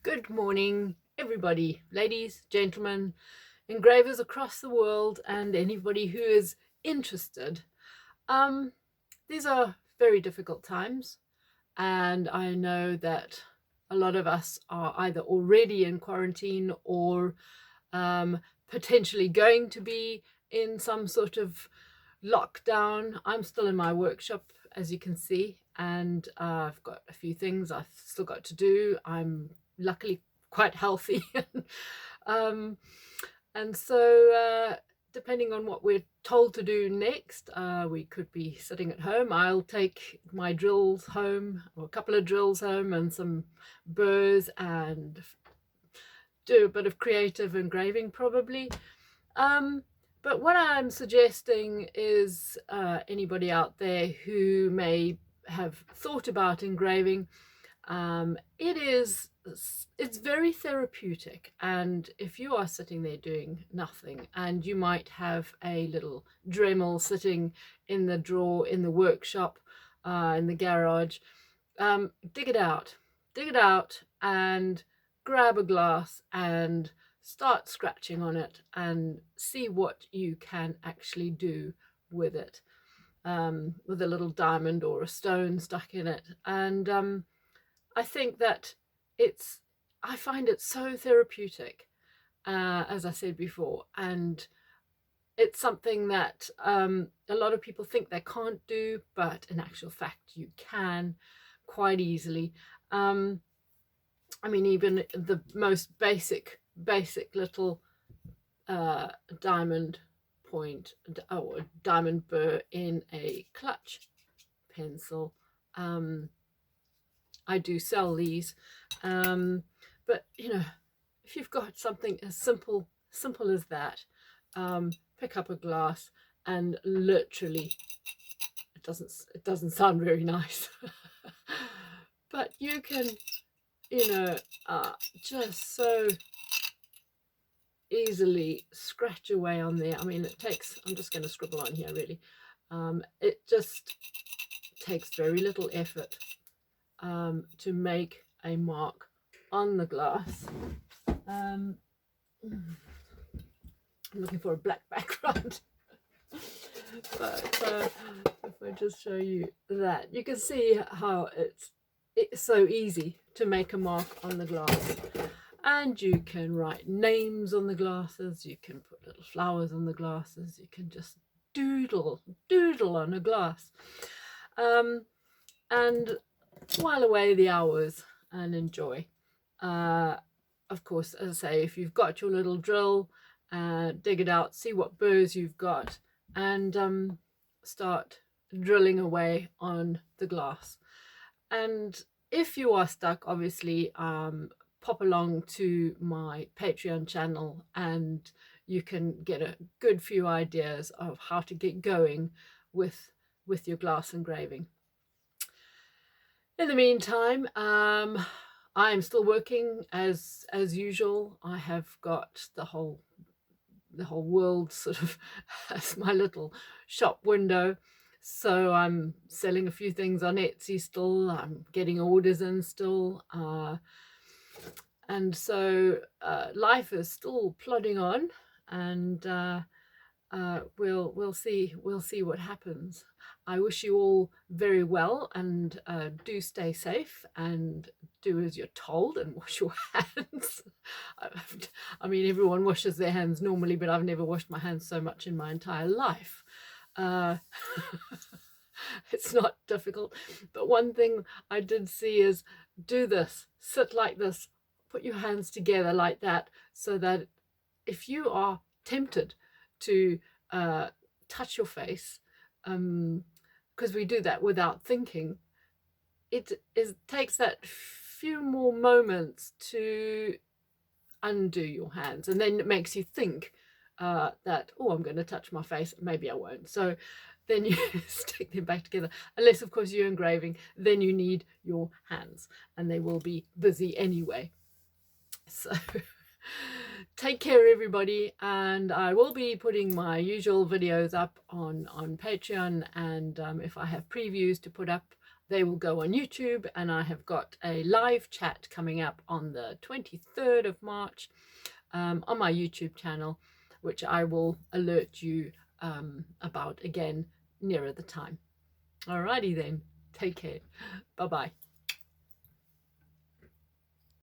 Good morning, everybody, ladies, gentlemen, engravers across the world, and anybody who is interested. Um, these are very difficult times, and I know that a lot of us are either already in quarantine or potentially going to be in some sort of lockdown. I'm still in my workshop, as you can see, and I've got a few things I've still got to do. I'm luckily quite healthy. um, and so, depending on what we're told to do next, we could be sitting at home. I'll take my drills home, or a couple of drills home, and some burrs, and do a bit of creative engraving probably. But what I'm suggesting is anybody out there who may have thought about engraving, it's very therapeutic. And if you are sitting there doing nothing, and you might have a little Dremel sitting in the drawer in the workshop, in the garage, dig it out and grab a glass and start scratching on it and see what you can actually do with it, with a little diamond or a stone stuck in it. And I think that I find it so therapeutic, as I said before, and it's something that a lot of people think they can't do, but in actual fact you can quite easily. I mean, even the most basic little diamond point or diamond burr in a clutch pencil. I do sell these, but if you've got something as simple as that, pick up a glass and literally, it doesn't sound very nice, but you can, just so easily scratch away on there. I mean, I'm just going to scribble on here really. It just takes very little effort to make a mark on the glass. I'm looking for a black background. But if I just show you that, you can see how it's so easy to make a mark on the glass. And you can write names on the glasses, you can put little flowers on the glasses, you can just doodle on a glass, and while away the hours and enjoy. Of course, as I say, if you've got your little drill, dig it out, see what burrs you've got, and start drilling away on the glass. And if you are stuck, obviously, pop along to my Patreon channel and you can get a good few ideas of how to get going with your glass engraving. In the meantime, I'm still working as usual. I have got the whole world sort of as my little shop window. So I'm selling a few things on Etsy still. I'm getting orders in still. And so life is still plodding on, and we'll see what happens. I wish you all very well, and do stay safe and do as you're told and wash your hands. I mean, everyone washes their hands normally, but I've never washed my hands so much in my entire life. It's not difficult, but one thing I did see is do this, sit like this, put your hands together like that, so that if you are tempted to touch your face, because we do that without thinking, it takes that few more moments to undo your hands, and then it makes you think that, oh, I'm going to touch my face, maybe I won't. So then you stick them back together, unless of course you're engraving, then you need your hands and they will be busy anyway. So take care everybody, and I will be putting my usual videos up on Patreon, and if I have previews to put up, they will go on YouTube, and I have got a live chat coming up on the 23rd of March on my YouTube channel, which I will alert you about again nearer the time. Alrighty then, take care. Bye bye.